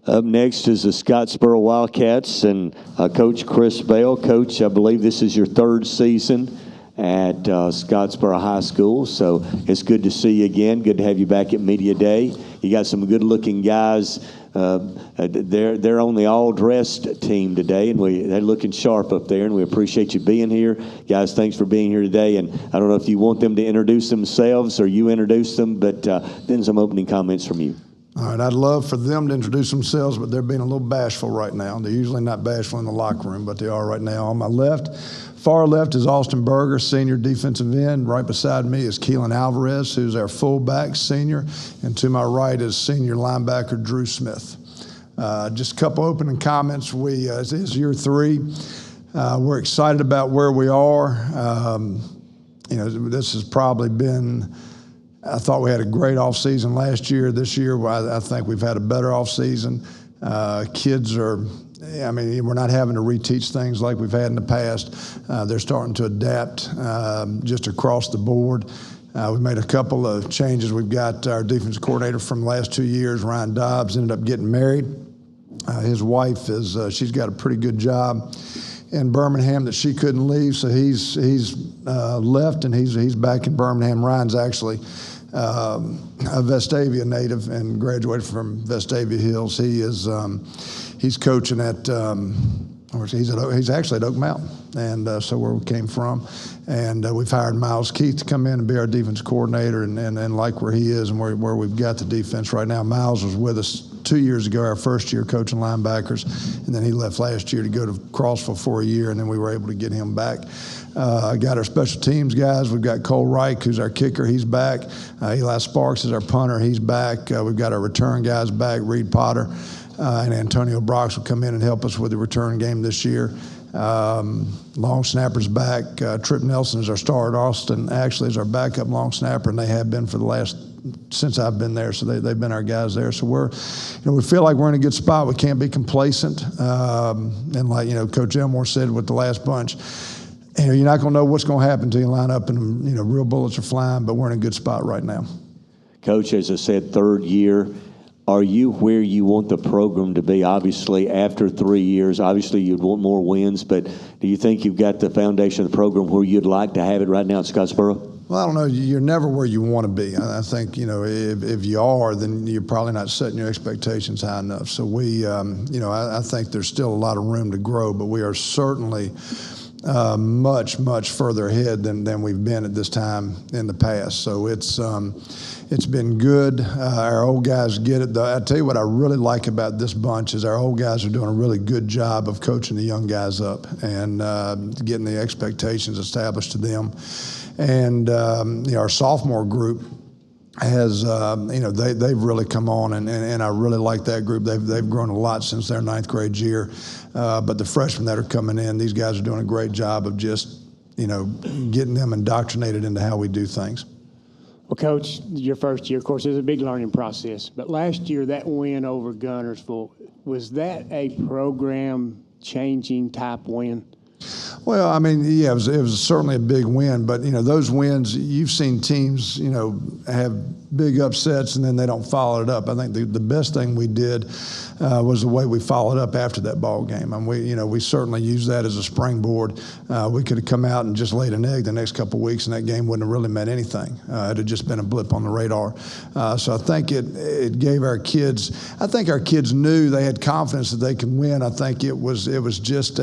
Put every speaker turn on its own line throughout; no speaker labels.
Up next is the Scottsboro Wildcats and Coach Cris Bell. Coach, I believe this is your third season at Scottsboro High School, so it's good to see you again. Good to have you back at Media Day. You got some good-looking guys. They're on the all-dressed team today, and they're looking sharp up there, and we appreciate you being here. Guys, thanks for being here today, and I don't know if you want them to introduce themselves or you introduce them, but then some opening comments from you.
All right, I'd love for them to introduce themselves, but they're being a little bashful right now. They're usually not bashful in the locker room, but they are right now. On my left, far left is Austin Berger, senior defensive end. Right beside me is Keelan Alvarez, who's our fullback, senior. And to my right is senior linebacker Drew Smith. Just a couple opening comments. This is year 3. We're excited about where we are. This has probably been, I thought we had a great offseason last year. This year, I think we've had a better offseason. Kids we're not having to reteach things like we've had in the past. They're starting to adapt just across the board. We've made a couple of changes. We've got our defensive coordinator from the last 2 years, Ryan Dobbs, ended up getting married. His wife she's got a pretty good job in Birmingham that she couldn't leave, so he's left and he's back in Birmingham. Ryan's actually a Vestavia native and graduated from Vestavia Hills. He's coaching at he's actually at Oak Mountain, and so where we came from. And we've hired Miles Keith to come in and be our defense coordinator, and like where he is and where we've got the defense right now. Miles was with us 2 years ago, our first year coaching linebackers, and then he left last year to go to Crossville for a year, and then we were able to get him back. Got our special teams guys. We've got Cole Reich, who's our kicker. He's back. Eli Sparks is our punter. He's back. We've got our return guys back, Reed Potter. And Antonio Brox will come in and help us with the return game this year. Long snapper's back. Trip Nelson is our starter. Austin actually is our backup long snapper, and they have been since I've been there. So they've been our guys there. So we feel like we're in a good spot. We can't be complacent. And like Coach Elmore said with the last bunch, you're not going to know what's going to happen until you line up and real bullets are flying. But we're in a good spot right now.
Coach, as I said, third year. Are you where you want the program to be? Obviously, after 3 years, obviously you'd want more wins, but do you think you've got the foundation of the program where you'd like to have it right now at Scottsboro?
Well, I don't know. You're never where you want to be. I think, if you are, then you're probably not setting your expectations high enough. So I think there's still a lot of room to grow, but we are certainly much, much further ahead than we've been at this time in the past. So it's been good. Our old guys get it. I tell you what I really like about this bunch is our old guys are doing a really good job of coaching the young guys up and getting the expectations established to them. And our sophomore group has, they've really come on, and I really like that group. They've grown a lot since their 9th grade year. But the freshmen that are coming in, these guys are doing a great job of just, getting them indoctrinated into how we do things.
Well, Coach, your first year, of course, is a big learning process. But last year, that win over Guntersville, was that a program-changing type win?
Well, it was certainly a big win, but those wins, you've seen teams, have big upsets and then they don't follow it up. I think the best thing we did was the way we followed up after that ball game, and we certainly used that as a springboard. We could have come out and just laid an egg the next couple of weeks, and that game wouldn't have really meant anything. It had just been a blip on the radar. So I think it gave our kids. I think our kids knew they had confidence that they could win. I think it was just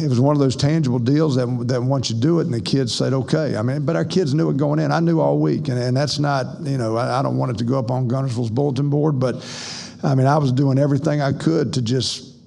it was one of those tangible deals that once you do it and the kids said, okay. But our kids knew it going in. I knew all week. And that's not, I don't want it to go up on Guntersville's bulletin board, but I was doing everything I could to just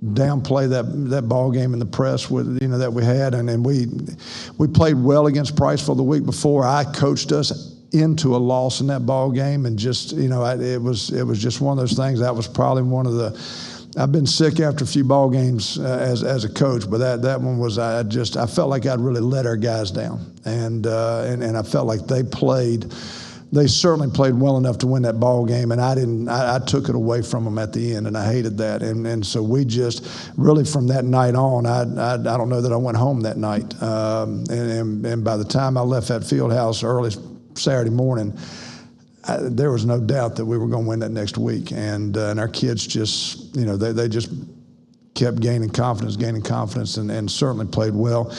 downplay that ball game in the press with, that we had. And we played well against Priceville the week before. I coached us into a loss in that ball game. And just, it was just one of those things. That was probably one of the, I've been sick after a few ball games as a coach, but that one was I felt like I'd really let our guys down, and I felt like they certainly played well enough to win that ball game, and I took it away from them at the end, and I hated that, and so we just really from that night on, I don't know that I went home that night, and by the time I left that field house early Saturday morning, there was no doubt that we were going to win that next week. And our kids just, they just kept gaining confidence, and certainly played well.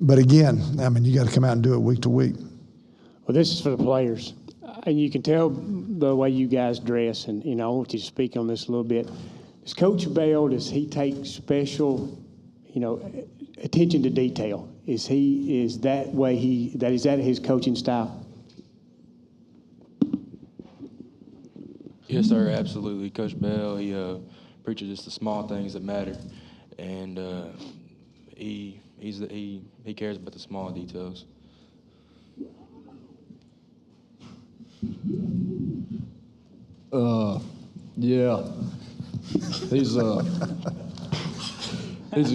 But again, I mean, you got to come out and do it week to week.
Well, this is for the players. And you can tell the way you guys dress, and, I want you to speak on this a little bit. Does Coach Bell, does he take special, attention to detail? Is that his coaching style?
Yes, sir, absolutely. Coach Bell, he preaches just the small things that matter, and he cares about the small details.
Yeah, he's a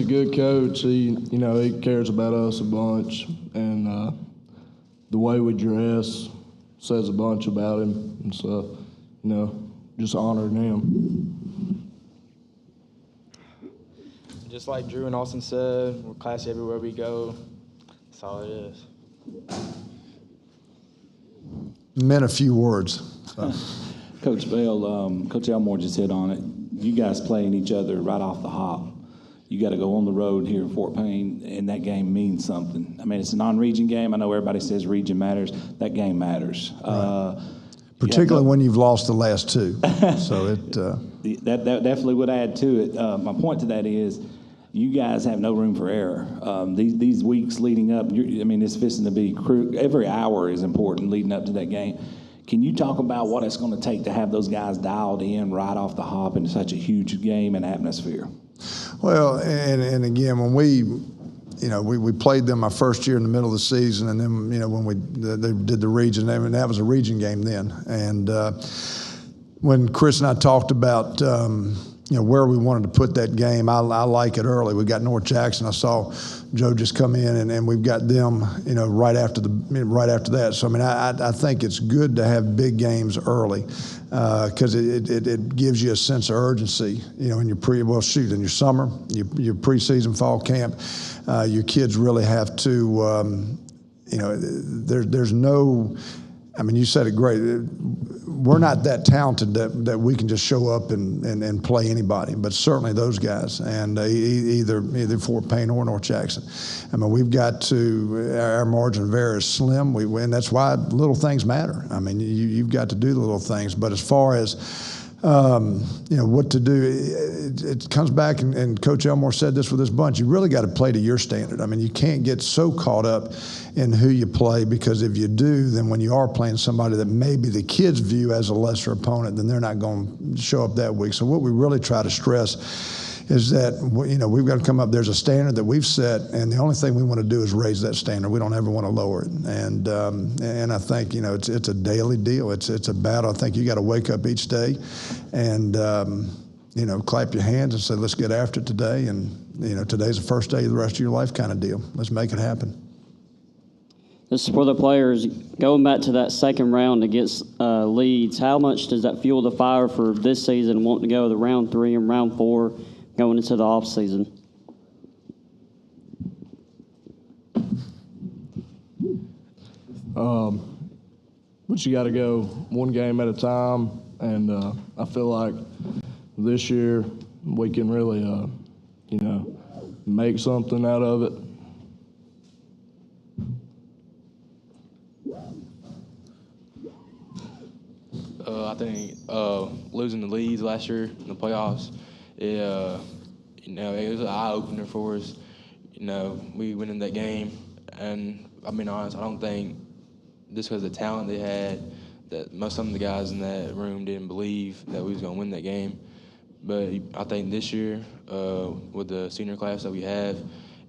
good coach. He cares about us a bunch, and the way we dress says a bunch about him, and so just honoring him.
Just like Drew and Austin said, we're classy everywhere we go. That's all it is.
Meant a few words. So.
Coach Bell, Coach Elmore just hit on it. You guys playing each other right off the hop. You got to go on the road here in Fort Payne, and that game means something. I mean, it's a non-region game. I know everybody says region matters. That game matters.
Right. Particularly when you've lost the last two. So
that definitely would add to it. My point to that is, you guys have no room for error. These weeks leading up, it's fixing to be every hour is important leading up to that game. Can you talk about what it's going to take to have those guys dialed in right off the hop in such a huge game and atmosphere?
Well, and again, when we played them my first year in the middle of the season, and then when they did the region, and that was a region game then. And when Cris and I talked about where we wanted to put that game, I like it early. We got North Jackson. I saw Joe just come in, and we've got them right after that. So I think it's good to have big games early because it gives you a sense of urgency. In your in your summer, your preseason fall camp, your kids really have to. There's no. You said it great. We're not that talented that we can just show up and play anybody, but certainly those guys, and either Fort Payne or North Jackson. We've got to, our margin of error is slim, and that's why little things matter. You've got to do the little things, but as far as what to do, it comes back, and Coach Elmore said this with this bunch, you really got to play to your standard. You can't get so caught up in who you play, because if you do, then when you are playing somebody that maybe the kids view as a lesser opponent, then they're not going to show up that week. So what we really try to stress is that, we've got to come up, there's a standard that we've set, and the only thing we want to do is raise that standard. We don't ever want to lower it. And I think, it's a daily deal. It's a battle. I think you got to wake up each day and, clap your hands and say, let's get after it today. And, today's the first day of the rest of your life kind of deal. Let's make it happen.
This is for the players. Going back to that second round against Leeds, how much does that fuel the fire for this season, wanting to go to round 3 and round 4 going into the off season?
But you got to go one game at a time, and I feel like this year we can really, make something out of it.
I think losing the Leeds last year in the playoffs, it was an eye-opener for us. We went in that game, and I'm being honest, I don't think just because of the talent they had, that some of the guys in that room didn't believe that we was going to win that game. But I think this year, with the senior class that we have,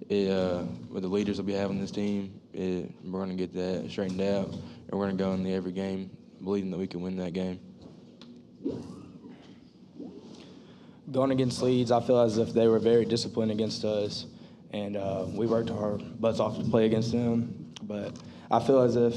with the leaders that we have on this team, we're going to get that straightened out, and we're going to go into every game believing that we can win that game.
Going against Leeds, I feel as if they were very disciplined against us, and we worked our butts off to play against them. But I feel as if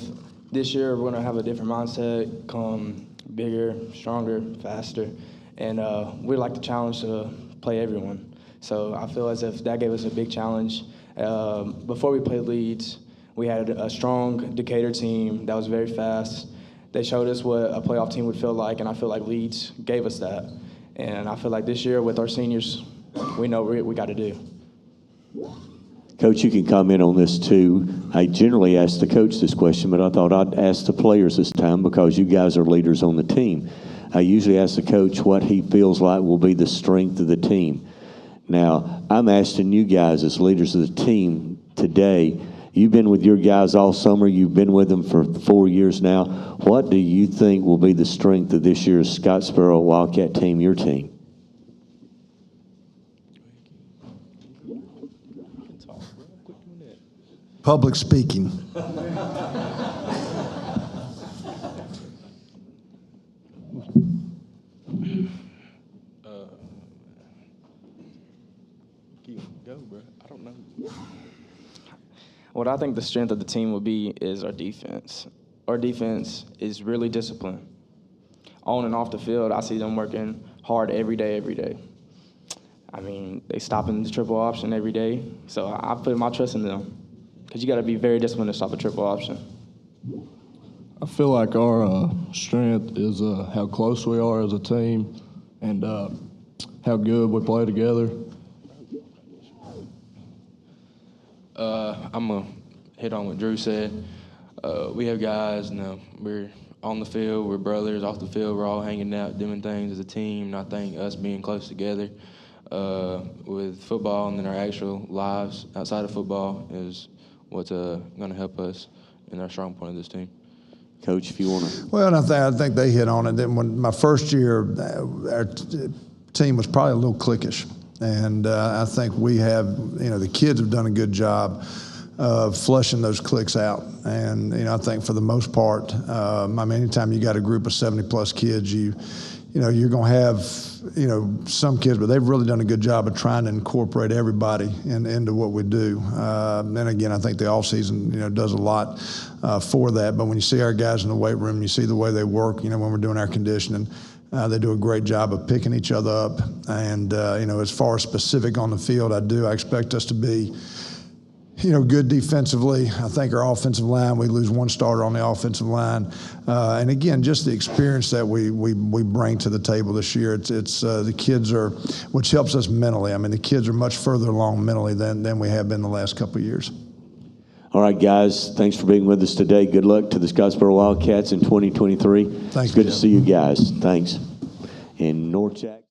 this year we're going to have a different mindset, come bigger, stronger, faster, and we like the challenge to play everyone. So I feel as if that gave us a big challenge. Before we played Leeds, we had a strong Decatur team that was very fast, they showed us what a playoff team would feel like, and I feel like Leeds gave us that. And I feel like this year with our seniors, we know what we got to do.
Coach, you can comment on this too. I generally ask the coach this question, but I thought I'd ask the players this time because you guys are leaders on the team. I usually ask the coach what he feels like will be the strength of the team. Now, I'm asking you guys as leaders of the team today, you've been with your guys all summer, you've been with them for 4 years now. What do you think will be the strength of this year's Scottsboro Wildcat team, your team?
Public speaking.
Go, bro. I don't know.
What I think the strength of the team will be is our defense. Our defense is really disciplined. On and off the field, I see them working hard every day. I mean, they stopping the triple option every day, so I put my trust in them. Because you got to be very disciplined to stop a triple option.
I feel like our strength is how close we are as a team and how good we play together.
I'm going to hit on what Drew said. We have guys, we're on the field, we're brothers. Off the field, we're all hanging out, doing things as a team. And I think us being close together with football and then our actual lives outside of football is what's going to help us in our strong point of this team.
Coach, if you want to.
Well, I think they hit on it. Then when my first year, our team was probably a little cliquish. And I think we have, the kids have done a good job of flushing those cliques out. And, I think for the most part, anytime you got a group of 70-plus kids, you're going to have, some kids, but they've really done a good job of trying to incorporate everybody into what we do. And again, I think the off season, does a lot for that. But when you see our guys in the weight room, you see the way they work, when we're doing our conditioning, they do a great job of picking each other up. And, as far as specific on the field, I expect us to be, good defensively. I think our offensive line, we lose one starter on the offensive line. And again, just the experience that we bring to the table this year. It's the kids are, which helps us mentally. The kids are much further along mentally than we have been the last couple of years.
All right, guys, thanks for being with us today. Good luck to the Scottsboro Wildcats in 2023.
Thanks,
Good
Jim.
to see you guys. Thanks. In North Jack.